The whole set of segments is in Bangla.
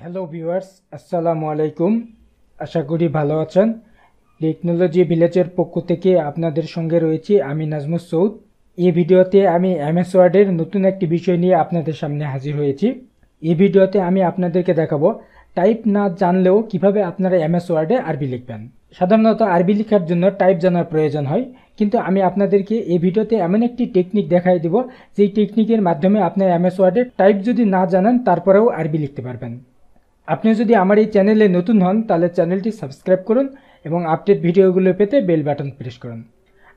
হ্যালো ভিউয়ার্স, আসসালামু আলাইকুম। আশা করি ভালো আছেন। টেকনোলজি ভিলেজের পক্ষ থেকে আপনাদের সঙ্গে রয়েছি আমি নাজমুস সৌদ। এই ভিডিওতে আমি এমএস ওয়ার্ডের নতুন একটি বিষয় নিয়ে আপনাদের সামনে হাজির হয়েছি। এই ভিডিওতে আমি আপনাদেরকে দেখাবো টাইপ না জানলেও কিভাবে আপনারা এমএস ওয়ার্ডে আরবি লিখবেন। সাধারণত আরবি লেখার জন্য টাইপ জানার প্রয়োজন হয়, কিন্তু আমি আপনাদেরকে এই ভিডিওতে এমন একটি টেকনিক দেখাই দেব যেই টেকনিকের মাধ্যমে আপনার এমএস ওয়ার্ডে টাইপ যদি না জানেন তারপরেও আরবি লিখতে পারবেন। আপনি যদি আমার এই চ্যানেলে নতুন হন তাহলে চ্যানেলটি সাবস্ক্রাইব করুন এবং আপডেট ভিডিওগুলো পেতে বেল বাটন প্রেস করুন।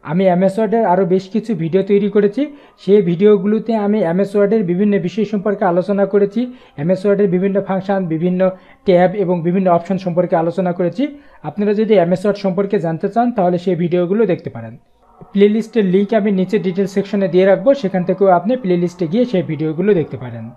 আমি এমএস ওয়ার্ডের আরও বেশ কিছু ভিডিও তৈরি করেছি। সেই ভিডিওগুলোতে আমি এমএস ওয়ার্ডের বিভিন্ন বিষয় সম্পর্কে আলোচনা করেছি। এমএস ওয়ার্ডের বিভিন্ন ফাংশন, বিভিন্ন ট্যাব এবং বিভিন্ন অপশন সম্পর্কে আলোচনা করেছি। আপনারা যদি এমএস ওয়ার্ড সম্পর্কে জানতে চান তাহলে সেই ভিডিওগুলো দেখতে পারেন। প্লেলিস্টের লিঙ্ক আমি নিচে ডিটেল সেকশনে দিয়ে রাখবো, সেখান থেকেও আপনি প্লেলিস্টে গিয়ে সেই ভিডিওগুলো দেখতে পারেন।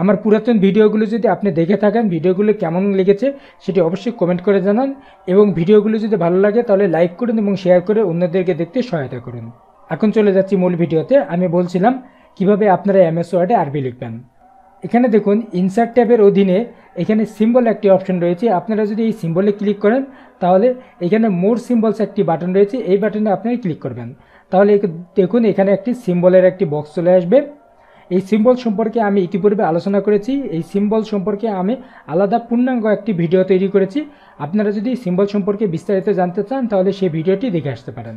আমার পুরাতন ভিডিওগুলো যদি আপনি দেখে থাকেন, ভিডিওগুলো কেমন লেগেছে সেটি অবশ্যই কমেন্ট করে জানান, এবং ভিডিওগুলো যদি ভালো লাগে তাহলে লাইক করুন এবং শেয়ার করে অন্যদেরকে দেখতে সহায়তা করুন। এখন চলে যাচ্ছি মূল ভিডিওতে। আমি বলছিলাম কিভাবে আপনারা এমএস ওয়ার্ডে আরবি লিখবেন। এখানে দেখুন, ইনসার্ট ট্যাবের অধীনে এখানে সিম্বল একটি অপশন রয়েছে। আপনারা যদি এই সিম্বলে ক্লিক করেন তাহলে এখানে মোর সিম্বলস একটি বাটন রয়েছে, এই বাটনে আপনারা ক্লিক করবেন। তাহলে দেখুন এখানে একটি সিম্বলের একটি বক্স চলে আসবে। এই সিম্বল সম্পর্কে আমি ইতিপূর্বে আলোচনা করেছি। এই সিম্বল সম্পর্কে আমি আলাদা পূর্ণাঙ্গ একটি ভিডিও তৈরি করেছি। আপনারা যদি সিম্বল সম্পর্কে বিস্তারিত জানতে চান তাহলে সেই ভিডিওটি দেখে আসতে পারেন।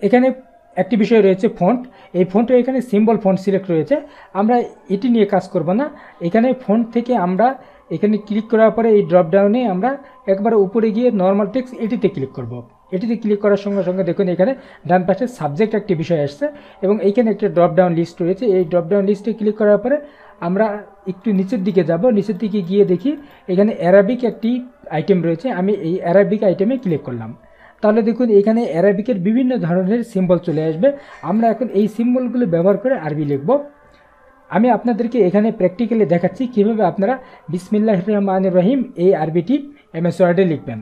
এখানে একটি বিষয় রয়েছে ফন্ট। এই ফন্টে এখানে সিম্বল ফন্ট সিলেক্ট রয়েছে। আমরা এটি নিয়ে কাজ করব না। এখানে ফন্ট থেকে আমরা এখানে ক্লিক করার পরে এই ড্রপ ডাউনে আমরা একবার উপরে গিয়ে নর্মাল টেক্সট এটিতে ক্লিক করব। এটিতে ক্লিক করার সঙ্গে সঙ্গে দেখুন এখানে ডান পাশে সাবজেক্ট একটি বিষয় আসছে এবং এইখানে একটা ড্রপ ডাউন লিস্ট রয়েছে। এই ড্রপ ডাউন লিস্টে ক্লিক করার পরে আমরা একটু নিচের দিকে যাব। নিচের দিকে গিয়ে দেখি এখানে অ্যারাবিক একটি আইটেম রয়েছে। আমি এই অ্যারাবিক আইটেমে ক্লিক করলাম। তাহলে দেখুন এখানে অ্যারাবিকের বিভিন্ন ধরনের সিম্বল চলে আসবে। আমরা এখন এই সিম্বলগুলো ব্যবহার করে আরবি লিখব। আমি আপনাদেরকে এখানে প্র্যাকটিক্যালি দেখাচ্ছি কীভাবে আপনারা বিসমিল্লাহির রহমানির রহিম এই আরবিটি এমএস ওয়ার্ডে লিখবেন।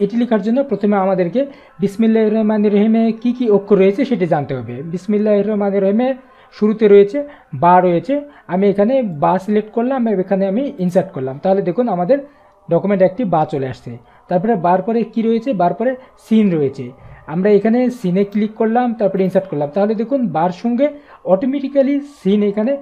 এটি লেখার জন্য প্রথমে আমাদেরকে বিসমিল্লাহির রহমানির রহিমে কী কী অক্ষর রয়েছে সেটি জানতে হবে। বিসমিল্লাহির রহমানির রহিমে শুরুতে রয়েছে বা রয়েছে। আমি এখানে বা সিলেক্ট করলাম, এখানে আমি ইনসার্ট করলাম। তাহলে দেখুন আমাদের ডকুমেন্টে একটি বা চলে আসছে। তারপরে বার পরে কী রয়েছে, বার পরে সিন রয়েছে। আমরা এখানে সিনে ক্লিক করলাম, তারপরে ইনসার্ট করলাম। তাহলে দেখুন বার সঙ্গে অটোমেটিক্যালি সিন এখানে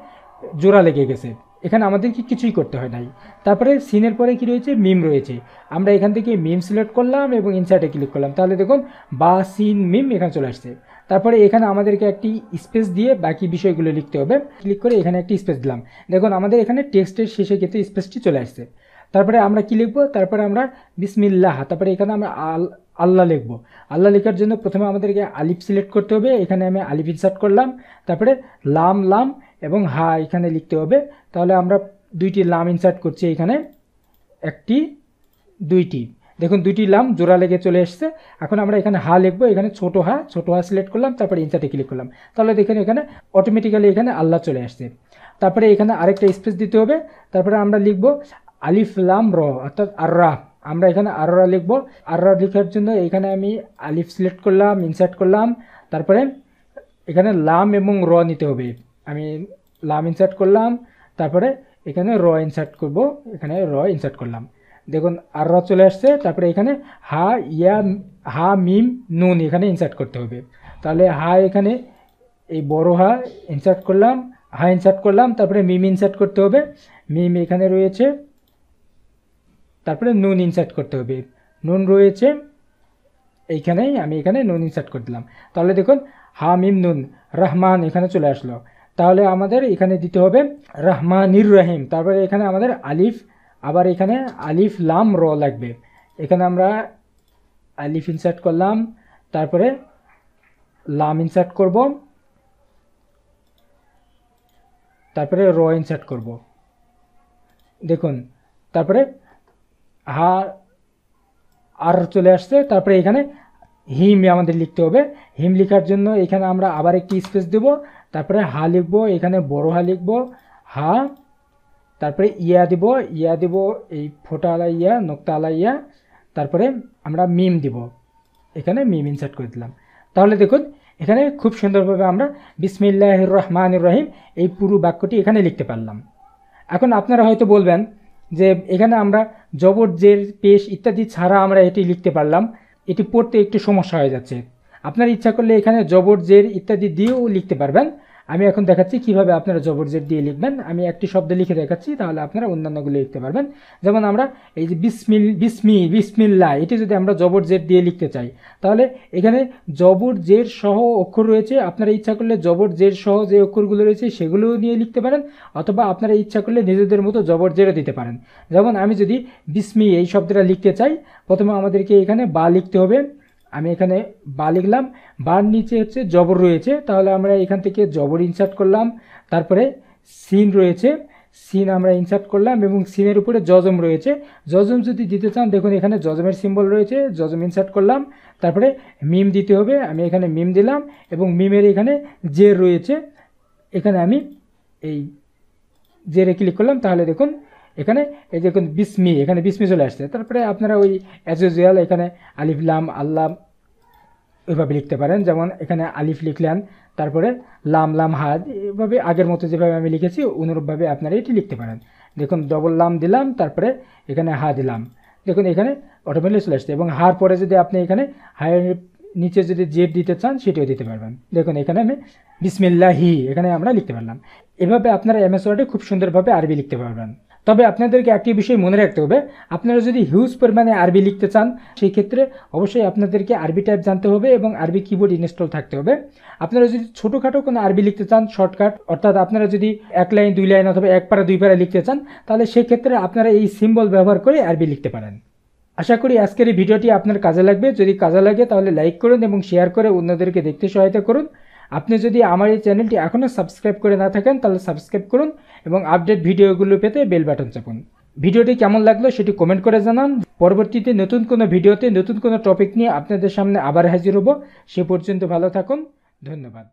জোড়া লেগে গেছে। এখানে আমাদেরকে কিছুই করতে হয় নাই। তারপরে সিনের পরে কি রয়েছে, মিম রয়েছে। আমরা এখান থেকে মিম সিলেক্ট করলাম এবং ইনসার্টে ক্লিক করলাম। তাহলে দেখুন বা সিন মিম এখানে চলে আসছে। তারপরে এখানে আমাদেরকে একটি স্পেস দিয়ে বাকি বিষয়গুলো লিখতে হবে। ক্লিক করে এখানে একটি স্পেস দিলাম। দেখুন আমাদের এখানে টেক্সটের শেষে কিন্তু স্পেসটি চলে আসছে। তারপরে আমরা কি লিখবো, তারপরে আমরা বিসমিল্লাহ, তারপরে এখানে আমরা আল্লাহ লিখবো। আল্লাহ লেখার জন্য প্রথমে আমাদেরকে আলিফ সিলেক্ট করতে হবে। এখানে আমি আলিফ ইনসার্ট করলাম। তারপরে লাম লাম এবং হা এখানে লিখতে হবে। তাহলে আমরা দুইটি লাম ইনসার্ট করছি, এখানে একটি দুইটি। দেখুন দুইটি লাম জোড়া লেগে চলে এসছে। এখন আমরা এখানে হা লিখবো। এখানে ছোটো হা সিলেক্ট করলাম, তারপরে ইনসার্টে ক্লিক করলাম। তাহলে দেখেন এখানে অটোমেটিক্যালি এখানে আল্লাহ চলে আসছে। তারপরে এখানে আরেকটা স্পেস দিতে হবে। তারপরে আমরা লিখবো আলিফ লাম র, অর্থাৎ আররা। আমরা এখানে আররা লিখবো। আররা লেখার জন্য এখানে আমি আলিফ সিলেক্ট করলাম, ইনসার্ট করলাম। তারপরে এখানে লাম এবং র নিতে হবে। আমি লাম ইনসার্ট করলাম, তারপরে এখানে র ইনসার্ট করব। এখানে র ইনসার্ট করলাম। দেখুন আর র চলে আসছে। তারপরে এখানে হা মিম নুন এখানে ইনসার্ট করতে হবে। তাহলে হা এখানে এই বড় হা ইনসার্ট করলাম, হা ইনসার্ট করলাম। তারপরে মিম ইনসার্ট করতে হবে। মিম এখানে রয়েছে। তারপরে নুন ইনসার্ট করতে হবে। নুন রয়েছে এইখানেই, আমি এখানে নুন ইনসার্ট করে দিলাম। তাহলে দেখুন হা মিম নুন রহমান এখানে চলে আসলো। তাহলে আমাদের এখানে দিতে হবে রহমানির রহিম। তারপরে এখানে আমাদের আলিফ, আবার এখানে আলিফ লাম র লাগবে। এখানে আমরা আলিফ ইনসার্ট করলাম, তারপরে লাম ইনসার্ট করব, তারপরে র ইনসার্ট করব। দেখুন তারপরে হা আর চলে আসছে। তারপরে এখানে হিম আমাদের লিখতে হবে। হিম লেখার জন্য এখানে আমরা আবার একটি স্পেস দেব। তারপরে হা লিখবো, এখানে বড় হা লিখবো, হা। তারপরে ইয়া দিব এই ফোটা আলা ইয়া, নোক্তা আলা ইয়া। তারপরে আমরা মিম দিব, এখানে মিম ইনসার্ট করে দিলাম। তাহলে দেখুন এখানে খুব সুন্দরভাবে আমরা বিসমিল্লাহির রহমানির রহিম এই পুরো বাক্যটি এখানে লিখতে পারলাম। এখন আপনারা হয়তো বলবেন যে এখানে আমরা জবর জের পেশ ইত্যাদি ছাড়া আমরা এটি লিখতে পারলাম। এটি পড়তে একটু সমস্যা হয়ে যাচ্ছে। আপনার ইচ্ছা করলে এখানে জবর জের ইত্যাদি দিয়েও লিখতে পারবেন। আমি এখন দেখাচ্ছি কিভাবে আপনারা জবর জের দিয়ে লিখবেন। আমি একটি শব্দ লিখে দেখাচ্ছি, তাহলে আপনারা অন্যান্যগুলো লিখতে পারবেন। যেমন আমরা এই যে বিসমিল্লাহ, এটি যদি আমরা জবর জের দিয়ে লিখতে চাই, তাহলে এখানে জবর জের সহ অক্ষর রয়েছে। আপনারা ইচ্ছা করলে জবর জের সহ যে অক্ষরগুলো রয়েছে সেগুলোও নিয়ে লিখতে পারেন, অথবা আপনারা ইচ্ছা করলে নিজেদের মতো জবর জেরও দিতে পারেন। যেমন আমি যদি বিসমি এই শব্দটা লিখতে চাই, প্রথমে আমাদেরকে এখানে বা লিখতে হবে। আমি এখানে বা লিখলাম, বার নিচে হচ্ছে জবর রয়েছে, তাহলে আমরা এখান থেকে জবর ইনসার্ট করলাম। তারপরে সিন রয়েছে, সিন আমরা ইনসার্ট করলাম, এবং সিনের উপরে জজম রয়েছে। জজম যদি দিতে চান, দেখুন এখানে জজমের সিম্বল রয়েছে, জজম ইনসার্ট করলাম। তারপরে মিম দিতে হবে, আমি এখানে মিম দিলাম, এবং মিমের এখানে জের রয়েছে, এখানে আমি এই জেরে ক্লিক করলাম। তাহলে দেখুন এখানে এই দেখুন বিসমি, এখানে বিসমি চলে আসছে। তারপরে আপনারা ওই অ্যাজ ইউজুয়াল এখানে আলিফ লাম আল্লাহ ওইভাবে লিখতে পারেন। যেমন এখানে আলিফ লিখলেন, তারপরে লাম লাম হাদ, এভাবে আগের মতো যেভাবে আমি লিখেছি অনুরূপভাবে আপনারা এটি লিখতে পারেন। দেখুন ডবল লাম দিলাম, তারপরে এখানে হা দিলাম, দেখুন এখানে অটোমেটিক চলে আসছে। এবং হার পরে যদি আপনি এখানে হায়ের নিচে যদি জেড দিতে চান সেটিও দিতে পারবেন। দেখুন এখানে আমি বিসমিল্লাহি এখানে আমরা লিখতে পারলাম। এভাবে আপনারা এমএস ওয়ার্ডে খুব সুন্দরভাবে আরবি লিখতে পারবেন। তবে আপনাদেরকে একটি বিষয় মনে রাখতে হবে, আপনারা যদি হিউজ পরিমাণে আরবি লিখতে চান সেই ক্ষেত্রে অবশ্যই আপনাদেরকে আরবি টাইপ জানতে হবে এবং আরবি কিবোর্ড ইনস্টল থাকতে হবে। আপনারা যদি ছোটোখাটো কোনো আরবি লিখতে চান শর্টকাট, অর্থাৎ আপনারা যদি 1 লাইন 2 লাইন অথবা 1 পারা 2 পারা লিখতে চান, তাহলে সেক্ষেত্রে আপনারা এই সিম্বল ব্যবহার করে আরবি লিখতে পারেন। আশা করি আজকের এই ভিডিওটি আপনার কাজে লাগবে। যদি কাজে লাগে তাহলে লাইক করুন এবং শেয়ার করে অন্যদেরকে দেখতে সহায়তা করুন। আপনি যদি আমার এই চ্যানেলটি এখনও সাবস্ক্রাইব করে না থাকেন তাহলে সাবস্ক্রাইব করুন এবং আপডেট ভিডিওগুলো পেতে বেল বাটন চাপুন। ভিডিওটি কেমন লাগলো সেটি কমেন্ট করে জানান। পরবর্তীতে নতুন কোনো ভিডিওতে নতুন কোনো টপিক নিয়ে আপনাদের সামনে আবার হাজির হব। সে পর্যন্ত ভালো থাকুন। ধন্যবাদ।